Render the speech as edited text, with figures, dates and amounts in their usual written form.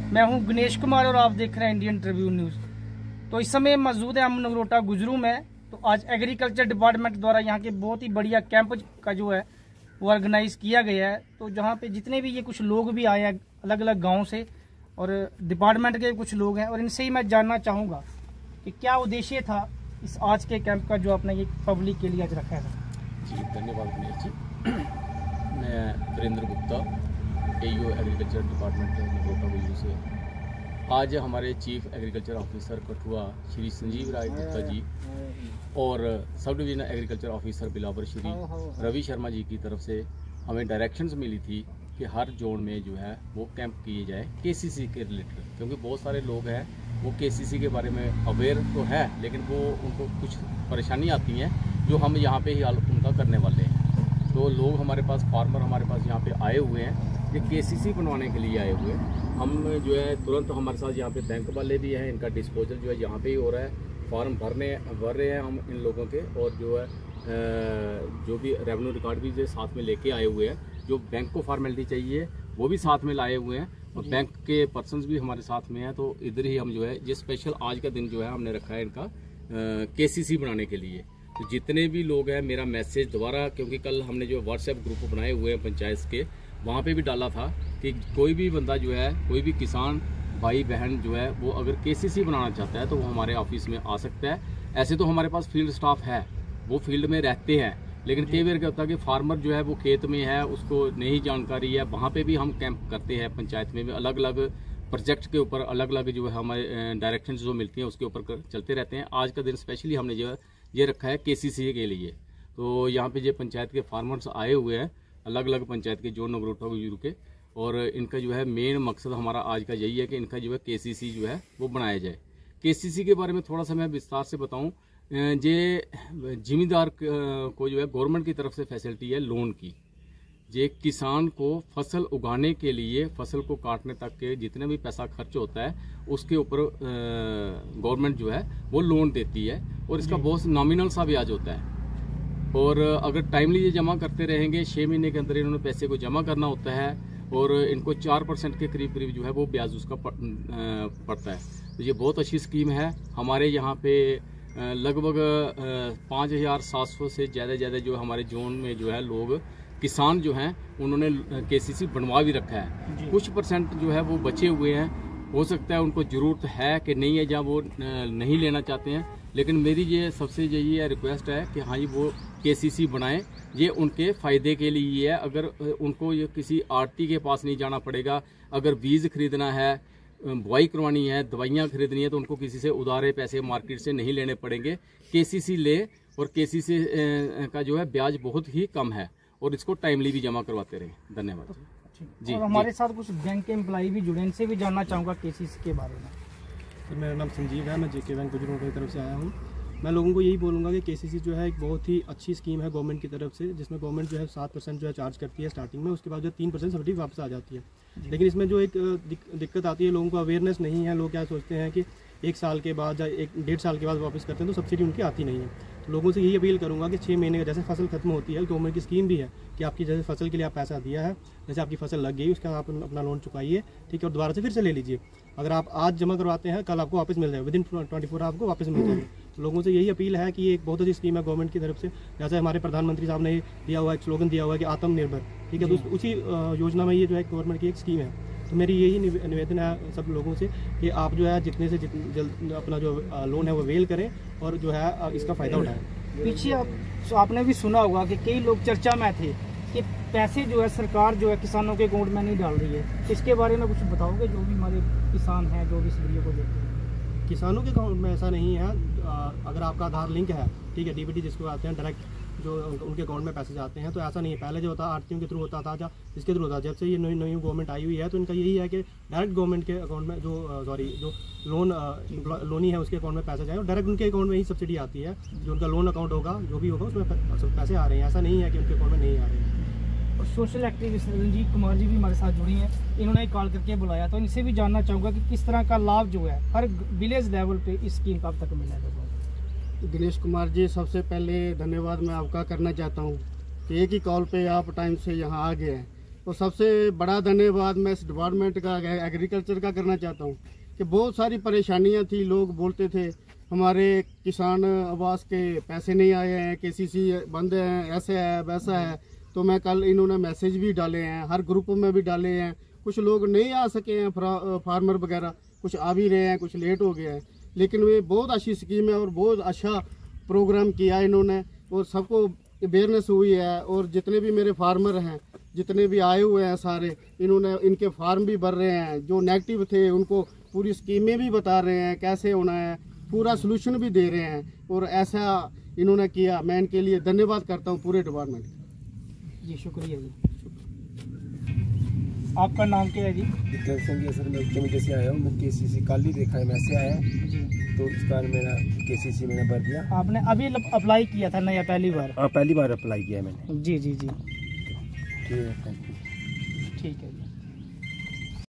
मैं हूं गणेश कुमार और आप देख रहे हैं इंडियन ट्रिब्यून न्यूज़। तो इस समय मौजूद है हम नगरोटा गुजरू में। तो आज एग्रीकल्चर डिपार्टमेंट द्वारा यहाँ के बहुत ही बढ़िया कैंप का जो है वो ऑर्गेनाइज किया गया है। तो जहाँ पे जितने भी ये कुछ लोग भी आए हैं अलग अलग गाँव से और डिपार्टमेंट के कुछ लोग हैं, और इनसे ही मैं जानना चाहूँगा कि क्या उद्देश्य था इस आज के कैंप का जो आपने ये पब्लिक के लिए आज रखा था। जी धन्यवाद गणेश जी। मैं Virendra Gupta AEO agriculture department Nagrota Gujroo से। आज हमारे chief agriculture officer Kathua Shri Sanjeev Rai Gupta ji और सब डिवीजनल एग्रीकल्चर ऑफिसर बिलावर श्री रवि शर्मा जी की तरफ से हमें डायरेक्शंस मिली थी कि हर जोन में जो है वो कैंप किए जाए KCC के रिलेटेड, क्योंकि बहुत सारे लोग हैं वो KCC के बारे में अवेयर तो है लेकिन वो उनको कुछ परेशानी आती हैं जो हम यहाँ पे ही उनका करने वाले हैं। तो लोग हमारे पास फार्मर हमारे पास यहाँ पे आए हुए हैं, ये KCC बनवाने के लिए आए हुए हैं। हम जो है तुरंत हमारे साथ यहाँ पे बैंक वाले भी हैं, इनका डिस्पोजल जो है यहाँ पे ही हो रहा है। फॉर्म भर रहे हैं हम इन लोगों के, और जो है जो भी रेवेन्यू रिकॉर्ड भी साथ में लेके आए हुए हैं। जो बैंक को फॉर्मेलिटी चाहिए वो भी साथ में लाए हुए हैं, और बैंक के पर्सनस भी हमारे साथ में हैं। तो इधर ही हम जो है ये स्पेशल आज का दिन जो है हमने रखा है इनका KCC बनाने के लिए। तो जितने भी लोग हैं मेरा मैसेज दोबारा, क्योंकि कल हमने जो व्हाट्सएप ग्रुप बनाए हुए हैं पंचायत के, वहाँ पे भी डाला था कि कोई भी बंदा जो है, कोई भी किसान भाई बहन जो है वो अगर KCC बनाना चाहता है तो वो हमारे ऑफिस में आ सकता है। ऐसे तो हमारे पास फील्ड स्टाफ है, वो फील्ड में रहते हैं, लेकिन कई बार क्या होता है कि फार्मर जो है वो खेत में है, उसको नहीं जानकारी है। वहाँ पे भी हम कैंप करते हैं पंचायत में भी, अलग अलग प्रोजेक्ट के ऊपर अलग अलग जो है हमारे डायरेक्शंस जो मिलती हैं उसके ऊपर चलते रहते हैं। आज का दिन स्पेशली हमने जो है ये रखा है KCC के लिए। तो यहाँ पे ये पंचायत के फार्मर्स आए हुए हैं, अलग अलग पंचायत के जो नगरोटा गुजरू के, और इनका जो है मेन मकसद हमारा आज का यही है कि इनका जो है KCC जो है वो बनाया जाए। KCC के बारे में थोड़ा सा मैं विस्तार से बताऊं। ये जिमीदार को जो है गवर्नमेंट की तरफ से फैसिलिटी है लोन की। ये किसान को फसल उगाने के लिए, फसल को काटने तक के जितने भी पैसा खर्च होता है उसके ऊपर गवर्नमेंट जो है वो लोन देती है, और इसका बहुत नॉमिनल सा ब्याज होता है। और अगर टाइमली ये जमा करते रहेंगे, 6 महीने के अंदर इन्होंने पैसे को जमा करना होता है, और इनको 4% के करीब करीब जो है वो ब्याज उसका पड़ता है। तो ये बहुत अच्छी स्कीम है। हमारे यहाँ पे लगभग 5700 से ज़्यादा जो हमारे जोन में जो है लोग किसान जो हैं उन्होंने KCC बनवा भी रखा है। कुछ परसेंट जो है वो बचे हुए हैं, हो सकता है उनको ज़रूरत है कि नहीं है, जहाँ वो नहीं लेना चाहते हैं। लेकिन मेरी ये सबसे यही रिक्वेस्ट है कि हाँ, ये वो KCC बनाएं, ये उनके फ़ायदे के लिए है। अगर उनको ये किसी आड़ती के पास नहीं जाना पड़ेगा, अगर बीज खरीदना है, बुआई करवानी है, दवाइयाँ खरीदनी है, तो उनको किसी से उधारे पैसे मार्केट से नहीं लेने पड़ेंगे। KCC ले, और KCC का जो है ब्याज बहुत ही कम है, और इसको टाइमली भी जमा करवाते रहे। धन्यवाद जी। और हमारे साथ कुछ बैंक के एम्प्लॉय भी जुड़े, इनसे भी जानना चाहूँगा KCC के बारे में। तो मेरा नाम संजीव है, मैं JK बैंक गुजरू की तरफ से आया हूँ। मैं लोगों को यही बोलूँगा कि KCC जो है एक बहुत ही अच्छी स्कीम है गवर्नमेंट की तरफ से, जिसमें गवर्नमेंट जो है 7% जो है चार्ज करती है स्टार्टिंग में, उसके बाद जो 3% सब्सिडी वापस आ जाती है। लेकिन इसमें जो एक दिक्कत आती है, लोगों को अवेयरनेस नहीं है। लोग क्या सोचते हैं कि 1 साल के बाद या 1-1.5 साल के बाद वापस करते हैं तो सब्सिडी उनकी आती नहीं है। तो लोगों से यही अपील करूँगा कि 6 महीने का जैसे फसल खत्म होती है, गवर्नमेंट की स्कीम भी है कि आपकी जैसे फसल के लिए आप पैसा दिया है, जैसे आपकी फसल लग गई उसका आप अपना लोन चुकाइए, ठीक है, और दोबारा से फिर से ले लीजिए। अगर आप आज जमा करवाते हैं कल आपको वापस मिल जाएगा, विदिन 24 आपको वापस मिल जाएगा। तो लोगों से यही अपील है कि ये एक बहुत अच्छी स्कीम है गवर्नमेंट की तरफ से। जैसे हमारे प्रधानमंत्री साहब ने दिया हुआ एक स्लोगन दिया हुआ है कि आत्मनिर्भर, ठीक है, तो उसी योजना में ये जो है गवर्नमेंट की एक स्कीम है। तो मेरी यही निवेदन है सब लोगों से कि आप जो है जितने से जल्द अपना जो लोन है वो अवेल करें, और जो है इसका फ़ायदा उठाएं। पीछे आपने भी सुना होगा कि कई लोग चर्चा में थे कि पैसे जो है सरकार जो है किसानों के अकाउंट में नहीं डाल रही है। इसके बारे में कुछ बताओगे, जो भी हमारे किसान हैं जो भी इस वीडियो को देखते हैं? किसानों के अकाउंट में ऐसा नहीं है। अगर आपका आधार लिंक है, ठीक है, DBT जिसको आते हैं डायरेक्ट जो उनके अकाउंट में पैसे जाते हैं। तो ऐसा नहीं है, पहले जो होता आरटीओ के थ्रू होता था या इसके थ्रू होता। जब से ये नई गवर्नमेंट आई हुई है तो इनका यही है कि डायरेक्ट गवर्नमेंट के अकाउंट में जो लोनी है उसके अकाउंट में पैसे जाए और डायरेक्ट उनके अकाउंट में ही सब्सिडी आती है। जो उनका लोन अकाउंट होगा जो भी होगा उसमें पैसे आ रहे हैं, ऐसा नहीं है कि उनके अकाउंट में नहीं आ रहे हैं। और सोशल एक्टिविस्ट रंजीत कुमार जी भी हमारे साथ जुड़ी हैं, इन्होंने कॉल करके बुलाया, तो इनसे भी जानना चाहूँगा कि किस तरह का लाभ जो है हर विलेज लेवल पे इस स्कीम का अब तक मिला है। दिनेश कुमार जी, सबसे पहले धन्यवाद मैं आपका करना चाहता हूँ कि एक ही कॉल पे आप टाइम से यहाँ आ गए हैं। तो सबसे बड़ा धन्यवाद मैं इस डिपार्टमेंट का एग्रीकल्चर का करना चाहता हूँ कि बहुत सारी परेशानियाँ थी। लोग बोलते थे हमारे किसान आवास के पैसे नहीं आए हैं, केसीसी बंद हैं, ऐसे है वैसा है। तो मैं कल इन्होंने मैसेज भी डाले हैं, हर ग्रुप में भी डाले हैं। कुछ लोग नहीं आ सके हैं फार्मर वगैरह, कुछ आ भी रहे हैं, कुछ लेट हो गए हैं। लेकिन ये बहुत अच्छी स्कीम है और बहुत अच्छा प्रोग्राम किया इन्होंने और सबको अवेयरनेस हुई है। और जितने भी मेरे फार्मर हैं, जितने भी आए हुए हैं सारे, इन्होंने इनके फार्म भी भर रहे हैं। जो नेगेटिव थे उनको पूरी स्कीमें भी बता रहे हैं कैसे होना है, पूरा सोल्यूशन भी दे रहे हैं। और ऐसा इन्होंने किया, मैं इनके लिए धन्यवाद करता हूँ पूरे डिपार्टमेंट का। जी शुक्रिया जी। आपका नाम क्या है जी? विक्रम सिंह जी। सर मैं कमेटी से आया हूँ, मैं केसीसी कल ही देखा है, मैसेज आया जी। तो इस कारण मेरा केसीसी मैंने भर दिया। आपने अभी अप्लाई किया था ना या पहली बार? पहली बार अप्लाई किया मैंने। जी जी जी। ठीक है, थैंक यू।